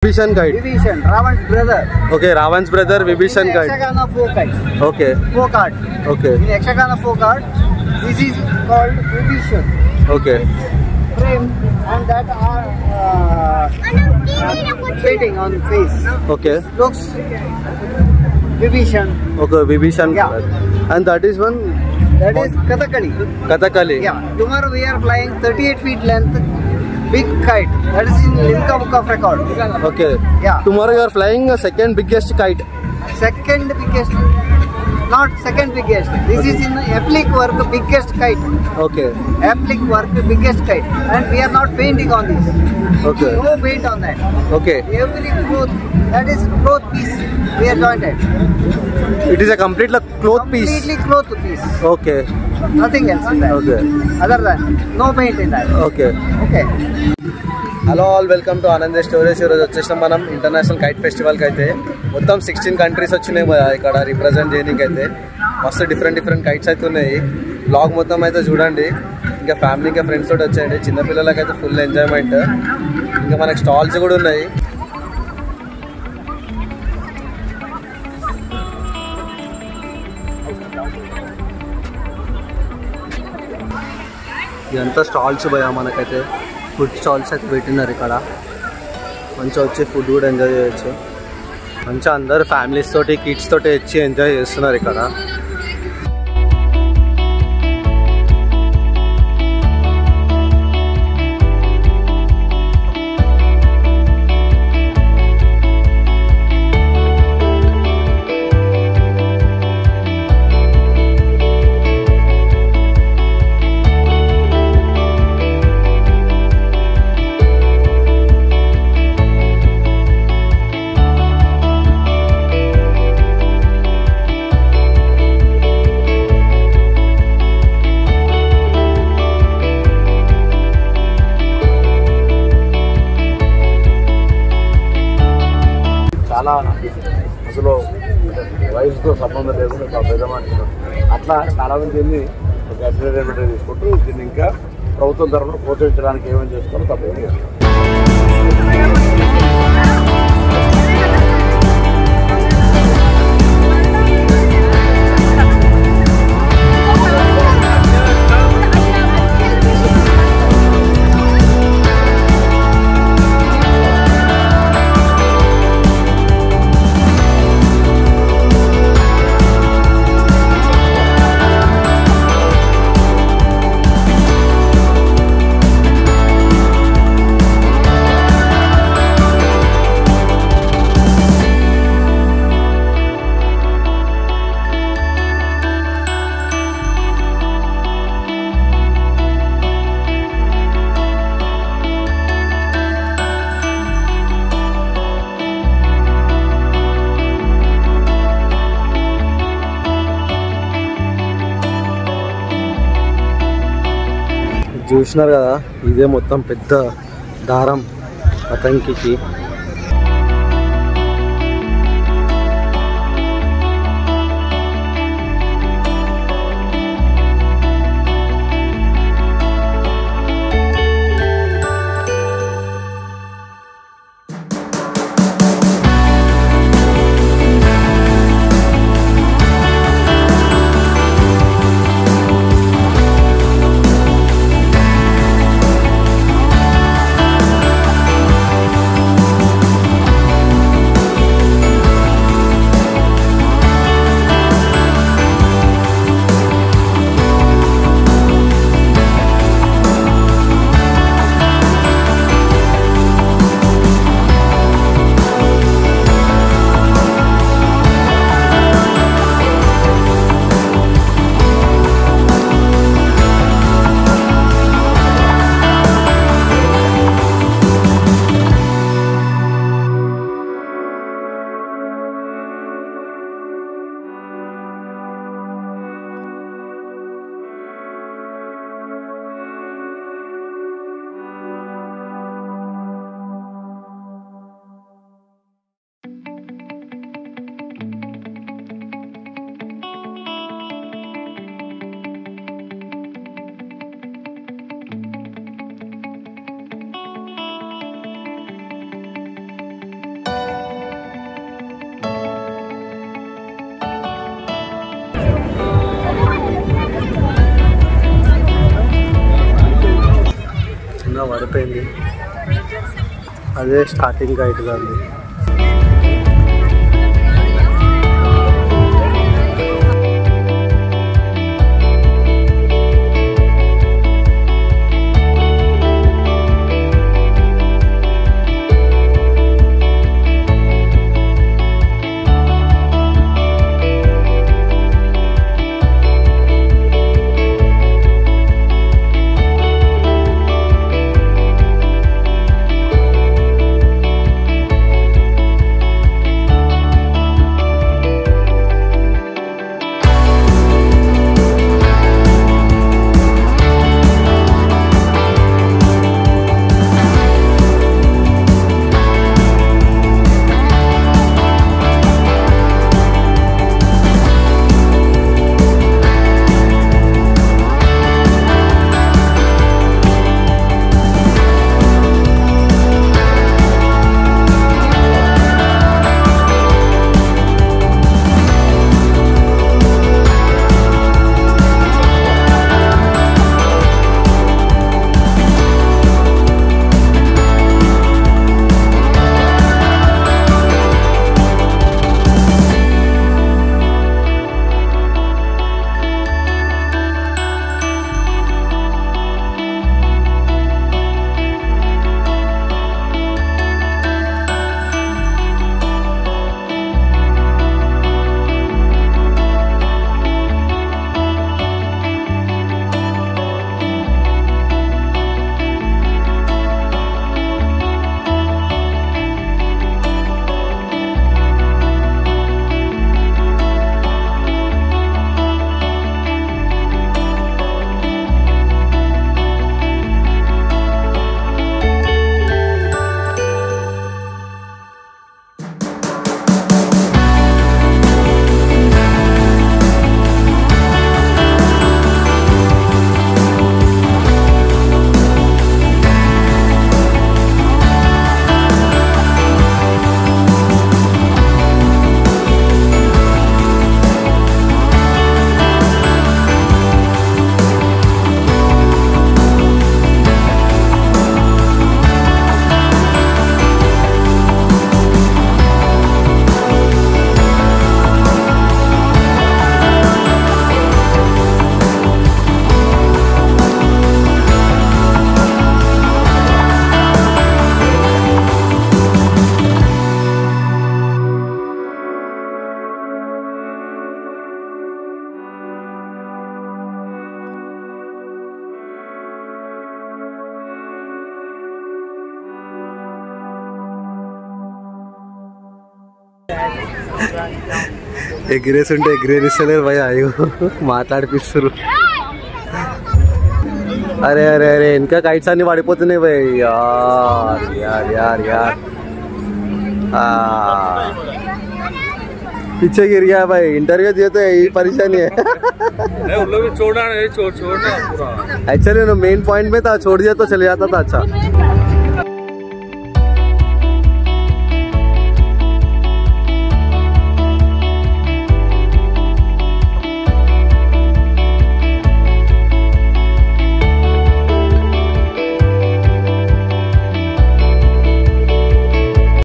Vibhishan kite. Vibhishan, Ravan's brother. Okay, Ravan's brother, Vibhishan kite. Yakshagana folk kite. Okay. Folk art. Okay. In Yakshagana folk art, this is called Vibhishan. Okay. Frame and that are painting on face. Okay. Looks Vibhishan. Okay, Vibhishan. Yeah. And that is one. That is Kathakali. Kathakali. Yeah. Tomorrow we are flying 38 feet length. Big kite. That is in Limca Book of Record. Okay. Yeah. Tomorrow you are flying a second biggest kite. Second biggest. Not second biggest. This is in applique work biggest kite. Okay. Applique work biggest kite. And we are not painting on this. Okay. No paint on that. Okay. Every cloth. That is cloth piece. We are jointed. It is a complete cloth piece. Completely cloth piece. Okay. Nothing else in that. Okay. Other than no paint in that. Okay. Okay. Hello all welcome to Anand stories. ఈరోజు వచ్చేసినాం మనం international kite ఫెస్టివల్కి. అయితే మొత్తం 16 countries వచ్చినాయి ఇక్కడ represent చేయడానికి. అయితే మస్తు డిఫరెంట్ కైట్స్ అయితే ఉన్నాయి. బ్లాగ్ మొత్తం అయితే చూడండి. ఇంకా ఫ్యామిలీ ఇంకా ఫ్రెండ్స్ తోటి వచ్చేయండి. చిన్నపిల్లలకి అయితే ఫుల్ ఎంజాయ్మెంట్. ఇంకా మనకి స్టాల్స్ కూడా ఉన్నాయి. ఇదంతా స్టాల్స్ పోయా మనకైతే ఫుడ్ స్టాల్స్ అయితే పెట్టినారు ఇక్కడ. మంచిగా వచ్చి ఫుడ్ కూడా ఎంజాయ్ చేయొచ్చు. మంచిగా అందరు ఫ్యామిలీస్ తోటి కిడ్స్ తోటి వచ్చి ఎంజాయ్ చేస్తున్నారు ఇక్కడ. చాలా అసలు వయసుతో సంబంధం లేకుండా పెద్దమాని అట్లా చాలామంది దీన్ని ఒక ఎంటర్టైన్మెంట్ తీసుకుంటూ దీన్ని ఇంకా ప్రభుత్వం తరఫున ప్రోత్సహించడానికి ఏమేమి చేస్తారో తప్పేమి చేస్తారు. చూసినారు కదా, ఇదే మొత్తం పెద్ద దారం పతంగికి. కింద పడిపోయింది. అదే స్టార్టింగ్ కైట్ కాదు. ఎగిరేస్తుంటే ఎగిరేస్తలేరు భయ. అయ్యో మాట్లాడిపిస్తారు. అరే అరే అరే ఇంకా కైట్స్ అన్ని పడిపోతున్నాయి భయ్. యార్ యార్ యార్ యార్ पीछे गिर गया भाई. इंटरव्यू दिए तो यही परेशानी है. एक्चुअली मेन पॉइंट में था, छोड़ दिया तो चले जाता था. अच्छा